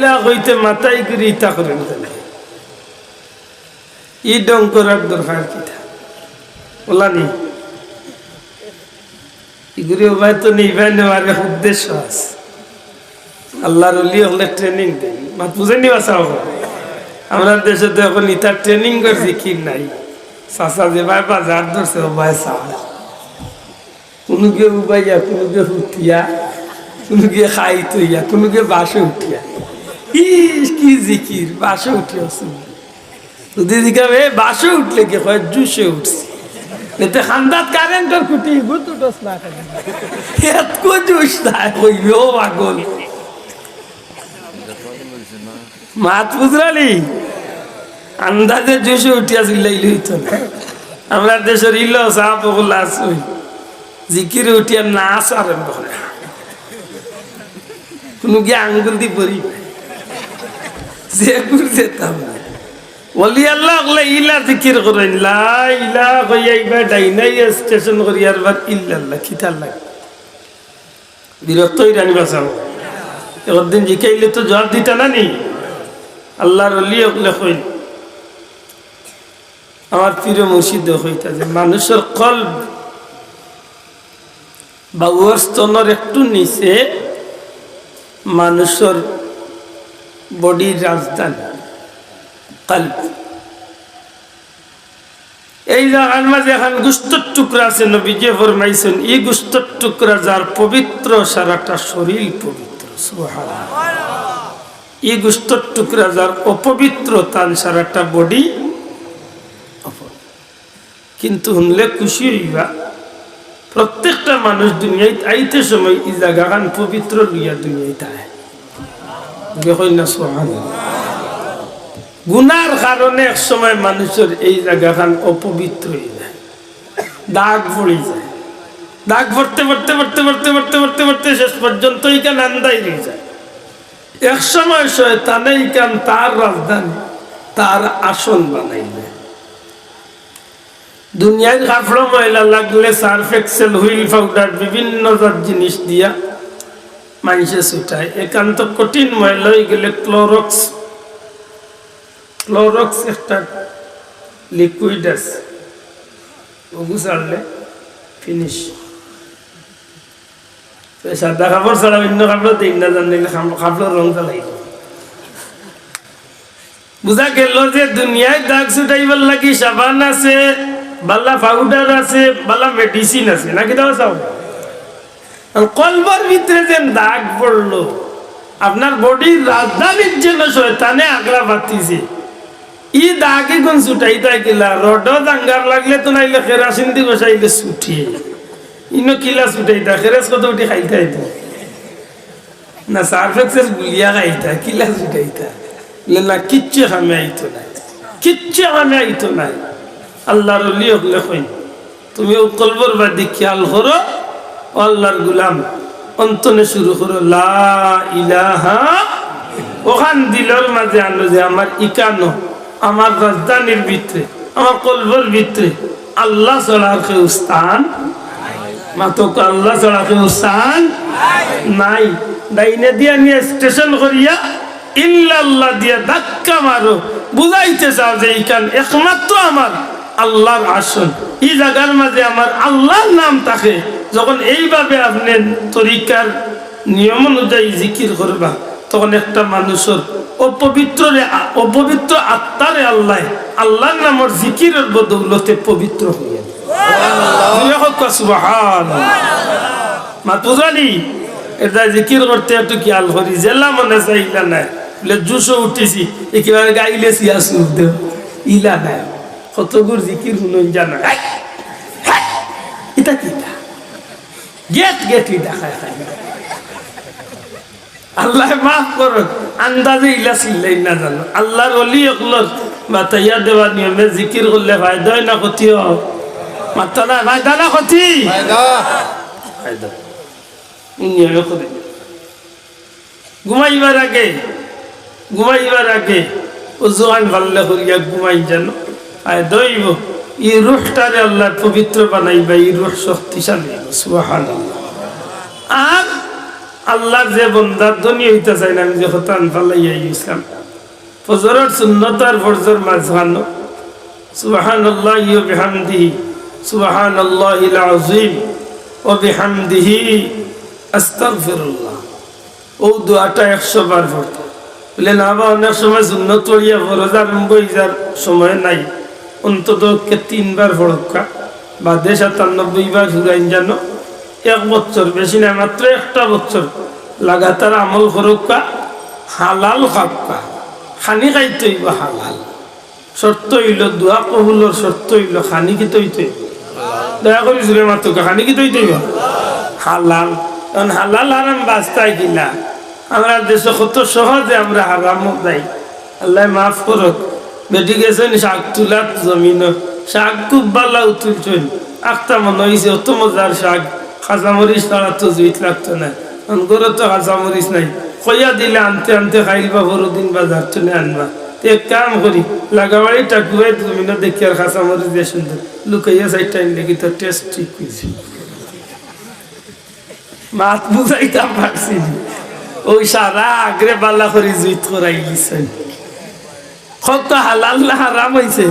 ইলা হইতে মাথায় করে ইতা করেন তাহলে ই ডং করার দরকার কিটা বলানি এগুলি উপায় তো নিবাই নেওয়ার উদ্দেশ্য আছে আল্লাহর ওলি হলে ট্রেনিং দেন মাত বুঝে নিবা চাও আমরা দেশে তো এখন ইতার ট্রেনিং করছি কি নাই চাষা যে ভাই বাজার ধরছে ভাই চা কোনো কে উবাইয়া কোনো কে উঠিয়া কোনো কে খাই তৈয়া কোনো কে বাসে উঠিয়া কি জিকির বাসে উঠিয়া দিদি কে বাসে উঠলে কে হয় জুসে উঠছি এতে খান্দাত কারেন্টের খুঁটি গুতুটস না এত কো জুস না কইও পাগল মাত বুঝরালি আন্দাজে জুসে উঠিয়া চিল্লাইলে হইতো না আমরা দেশের ইল সাপ বলা আছে জিকিরে উঠিয়া নাচ আরম্ভ করে কোনো গিয়ে আঙ্গুল দিয়ে পড়ি যে যেতাম না বলি আল্লাহ ইলা জিকির করেন লা ইলা কইয়া ডাইনাই স্টেশন করিয়ার বার ইল্লাল্লাহ খিতার লাগে বিরক্তই রানি বাঁচাও একদিন জিকাইলে তো জবাব দিতা না নি আল্লাহর ওলি ওগুলো কইল আমার প্রিয় মুর্শিদ হইতা যে মানুষের কলব বা ওর স্তনের একটু নিচে মানুষের বডির রাজধানী কলব এই জায়গার মাঝে এখন গুস্তর টুকরা আছে নবীজি ফরমাইছেন এই গুস্তর টুকরা যার পবিত্র সারাটা শরীর পবিত্র সুবহানাল্লাহ এই গুস্তর টুকরা যার অপবিত্র তার সারাটা বডি কিন্তু শুনলে খুশি হইবা প্রত্যেকটা মানুষ দুনিয়ায় আইতে সময় এই জায়গাখান পবিত্র লইয়া দুনিয়ায় আয় দেখুন না সুবহানাল্লাহ গুনার কারণে এক সময় মানুষের এই জায়গাখান অপবিত্র হয়ে যায় দাগ পড়ে যায় দাগ ভরতে ভরতে ভরতে ভরতে ভরতে ভরতে ভরতে শেষ পর্যন্ত এইখান আন্দাই হয়ে যায় এক সময় শয়তানে এইখান তার রাজধানী তার আসন বানাই দেয় দুনিয়ার কাপড় ময়লা লাগলে সার্ফ এক্সেল হুইল পাউডার বিভিন্ন জাত জিনিস দিয়া মানুষে ছুটায় একান্ত কঠিন ময়লা হয়ে গেলে ক্লোরক্স একটা লিকুইড আছে ওগু ছাড়লে ফিনিশ সাদা কাপড় ছাড়া অন্য কাপড় দিন না জানলে কাপড়ের রং চালাই বুঝা গেল যে দুনিয়ায় দাগ ছুটাইবার লাগি সাবান আছে বালা পাউডার আছে বালা মেডিসিন আছে নাকি দাও চাও কলবার ভিতরে যে দাগ পড়লো আপনার বডির রাজধানীর জন্য শয়তানে আগলা বাতিছে ই দাগে কোন ছুটাই তাই কিলা রড দাঙ্গার লাগলে তো নাইলে কেরাসিন দি বসাইলে ছুটিয়ে ইনো কিলা ছুটাই তা কেরাস কত উঠে খাইতে আইতো না সার্ফেক্সের গুলিয়া খাইতা কিলা ছুটাইতা না কিচ্ছু খামে আইতো নাই কিচ্ছু খামে আইতো নাই আল্লাহর ওলি হলে কই তুমি কলবর বাদি খেয়াল করো আল্লাহর গোলাম অন্তনে শুরু করো লা ইলাহা ওখান দিলর মাঝে আনো যে আমার ইকানো আমার রাজধানীর ভিতরে আমার কলবর ভিতরে আল্লাহ ছাড়া কেউ স্থান মাতক আল্লাহ ছাড়া কেউ স্থান নাই ডাইনে দিয়া নিয়ে স্টেশন করিয়া ইল্লাল্লাহ দিয়া ধাক্কা মারো বুঝাইতে চাও যে ইকান একমাত্র আমার আল্লাহর আসন এই জায়গার মাঝে আমার আল্লাহর নাম থাকে যখন এইভাবে আপনি তরিকার নিয়ম অনুযায়ী জিকির করবা তখন একটা মানুষের অপবিত্র আত্মারে আল্লাহর নামের জিকিরের বদৌলতে পবিত্র হয়ে মাতুজানি এটা জিকির করতে একটু খেয়াল করি জেলা মনে চাইলা নাই বলে জুসও উঠেছি একেবারে গাইলে সিয়া সুর দেও ইলা নাই কতগুর জিকির শুনুন জানা এটা কি গেট এটা খায় আল্লাহ মাফ করো আন্দাজে ইলা চিল্লাই না জানো আল্লাহর ওলি অকলর মাতাইয়া দেওয়ার নিয়মে জিকির করলে ফায়দা হয় না ক্ষতি হয় মাতা না ফায়দা না ক্ষতি ফায়দা নিয়মে করে ঘুমাইবার আগে ও জোয়ান ভাল্লে করিয়া ঘুমাই জানো ফায়দা হইব এই রুহটারে আল্লাহ পবিত্র বানাইবা এই রুহ শক্তিশালী সুবহানাল্লাহ আর আল্লাহ যে বন্দার ধনী হইতে চাই না আমি যে হতান পালাইয়া ইসলাম ফজরের সুন্নত আর ফজর মাঝখানো সুবহানাল্লাহি ওয়া বিহামদিহি সুবহানাল্লাহিল আযীম ওয়া বিহামদিহি আস্তাগফিরুল্লাহ ও দোয়াটা 100 বার পড়তে বলে না বা অনেক সময় সুন্নত পড়িয়া ফরজ আরম্ভ হইয়ার সময় নাই অন্তত 3 বার পড়কা বা 97 বার সুরাইন জানো 1 বছর বেশি না মাত্র একটা বছর লাগাতার আমল করকা হালাল খাক্কা খানি খাইতে হইব হালাল শর্ত হইল দোয়া কবুলের শর্ত হইল খানি কি তৈতে দয়া করি জুড়ে মাত্র খানি কি তৈতে হইব হালাল কারণ হালাল হারাম বাস্তায় কিনা আমরা দেশে কত সহজে আমরা হারামও যাই আল্লাহ মাফ করক বেটি গেছেন শাক তুলার জমিন শাক খুব ভালো তুলছেন আখটা মনে হয়েছে অত মজার শাক খাঁচামরিচ ছাড়া তো জুইত লাগতো না ঘরে তো খাঁচামরিচ নাই কইয়া দিলে আনতে আনতে খাইলবা বড়দিন বাজার চলে আনবা এক কাম করি লাগাবাড়ি টাকুয়াই জমিন দেখি আর খাঁচামরিচ দিয়ে সুন্দর লুকাইয়া সাইডটা দেখি তো টেস্ট ঠিক হয়েছে মাত বুঝাইতাম পারছি ওই সারা আগ্রে বাল্লা করে জুইত করাই গেছেন কত হালাল না হারাম হয়েছে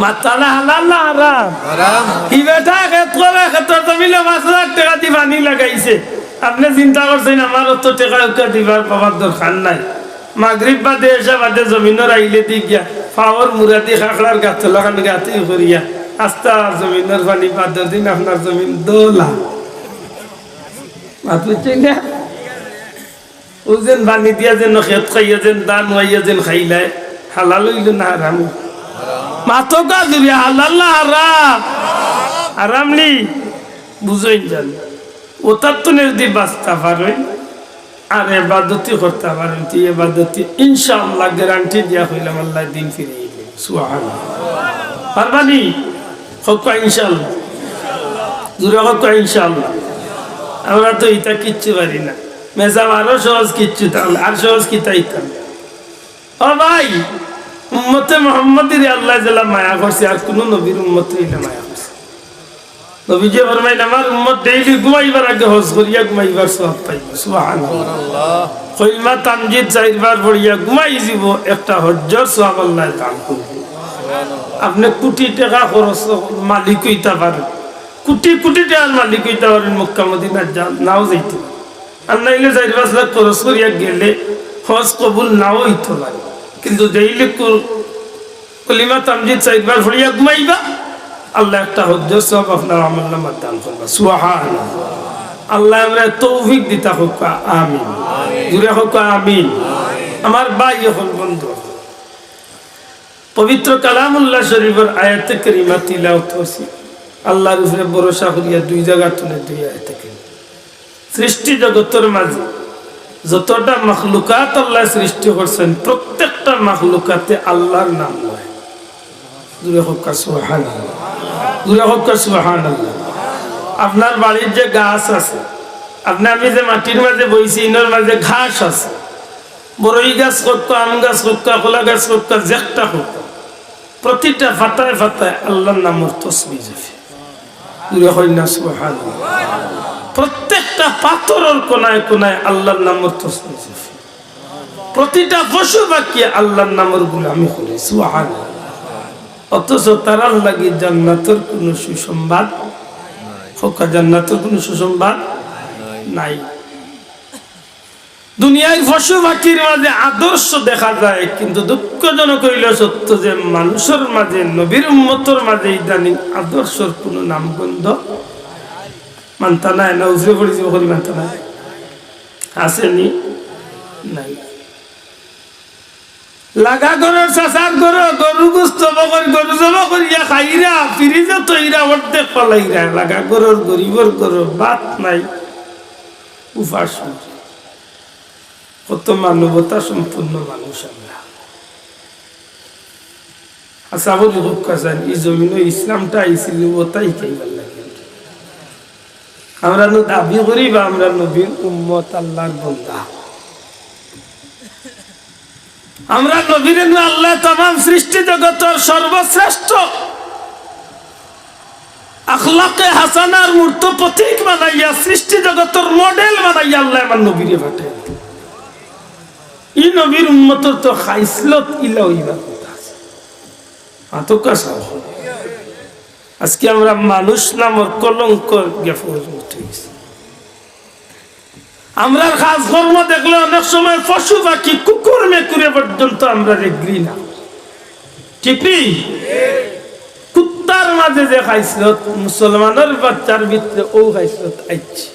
মাতালা হালাল না হারাম ই বেটা খেত করে খেতর জমিলে 5,000 টাকা দি পানি লাগাইছে আপনি চিন্তা করছেন আমার অত টাকা দিবার পাবার দরকার নাই মাগরিব বাদে এসে বাদে জমিনের আইলে দি গিয়া পাওয়ার মুরাদি খাকড়ার গাছ লাগান গাতে করিয়া আস্তা জমিনের পানি বাদের দিন আপনার জমিন দোলা মাত বুঝছেন না ও যেন পানি দিয়া যেন খেত খাইয়া যেন দান হইয়া যেন খাইলাই হালাল হইল না হারাম মাতো কা দিবি হালাল না হারাম হারাম নি বুঝইন জান ওটার তো যদি বাঁচতে পারেন আর এবাদতি করতে পারেন তুই এবাদতি ইনশাআল্লাহ গ্যারান্টি দিয়া হইলাম আল্লাহ দিন ফিরিয়ে দিবে সুবহানাল্লাহ পারবানি হক্কা ইনশাআল্লাহ জুরে হক্কা ইনশাআল্লাহ আমরা তো এটা কিচ্ছু পারি না মেজাব আরো সহজ কিচ্ছু তাহলে আর সহজ কি তাইতাম ও ভাই উম্মতে মুহাম্মাদির আল্লাহ জাল্লা মায়া করছে আর কোন নবীর উম্মত হইলে মায়া করছে নবী যে ফরমাইলেন আমার উম্মত ডেইলি ঘুমাইবার আগে হজ করিয়া ঘুমাইবার সওয়াব পাইবে সুবহানাল্লাহ কইমা তামজিদ 4 বার পড়িয়া ঘুমাই যাব একটা হজ্জের সওয়াব আল্লাহ দান করবে সুবহানাল্লাহ আপনি কোটি টাকা খরচ মালিক হইতে পারেন কোটি কোটি টাকার মালিক হইতে পারেন মক্কা মদিনা নাও যাইতে আর নাইলে 4-5 লাখ খরচ করিয়া গেলে হজ কবুল নাও হইতে পারে কিন্তু ডেইলি কলিমা তামজিদ 4 বার পড়িয়া ঘুমাইবা আল্লাহ একটা হজ্জের সওয়াব আপনার আমলনামায় দান করবে সুবহানাল্লাহ আল্লাহ আমরা তৌফিক দিতা হোক আমিন জুড়ে হোক আমিন আমার ভাই হল বন্ধু পবিত্র কালামুল্লাহ শরীফের আয়াতে কারিমা তিলাওয়াত করছি আল্লাহর উপরে ভরসা করিয়া 2 জায়গা তুলে 2 আয়াতে কারিমা সৃষ্টি জগতের মাঝে যতটা মাখলুকাত আল্লাহ সৃষ্টি করছেন প্রত্যেকটা মাখলুকাতে আল্লাহর নাম লয় জুড়ে হোক সুবহানাল্লাহ জুড়ে হোক সুবহানাল্লাহ আপনার বাড়ির যে গাছ আছে আপনি আমি যে মাটির মাঝে বইছি ইনোর মাঝে ঘাস আছে বড়ই গাছ কত আম গাছ কত কলা গাছ কত জেকটা কত প্রতিটা ফাতায় ফাতায় আল্লাহর নামের তসবিহ আছে জুড়ে হয় না সুবহানাল্লাহ প্রত্যেকটা পাথরের কোনায় কোনায় আল্লাহর নামের তসবিহ আছে প্রতিটা পশু পাখি আল্লাহর নামের গোলামি করে সুবহানাল্লাহ অথচ তারার লাগি জান্নাতের কোন সুসংবাদ হোকা জান্নাতের কোন সুসংবাদ নাই দুনিয়ায় পশু পাখির মাঝে আদর্শ দেখা যায় কিন্তু দুঃখজনক হইল সত্য যে মানুষের মাঝে নবীর উম্মতের মাঝে ইদানিং আদর্শের কোন নামগন্ধ মানতা নাই না উজরে পড়েছি বলি মানতা নাই আসেনি নাই লাগা গরুর চাষার গরু গরু গুস্ত বকর গরু জমা করিয়া খাইরা ফিরিজে তৈরা অর্ধেক পালাইরা লাগা গরুর গরিবর গরু বাত নাই উপাস কত মানবতা সম্পূর্ণ মানুষ আমরা আসাবুল হুক কাজান এই জমিন ইসলামটা আইছিল ওটাই খাইবার লাগে আমরা দাবি করি বা আমরা নবীর উম্মত আল্লাহর বান্দা আমরা নবীর আল্লাহ तमाम সৃষ্টি জগতের সর্বশ্রেষ্ঠ আখলাকে হাসানার মূর্ত প্রতীক বানাইয়া সৃষ্টি জগতের মডেল বানাইয়া আল্লাহ আমার নবীরে পাঠায়। ই নবীর উম্মতর তো খাইসলত ইলা হইবা কথা আছে। আতকা সাহ আজকে আমরা মানুষ নামর কলঙ্ক গেফর উঠে গেছি। আমরা কাজ কর্ম দেখলে অনেক সময় পশু পাখি কুকুর মেকুরে পর্যন্ত আমরা রেগ্রি না, ঠিক নেই? কুত্তার মাঝে যে খাইসলত মুসলমানের বাচ্চার ভিতরে ও খাইসলত আইছে।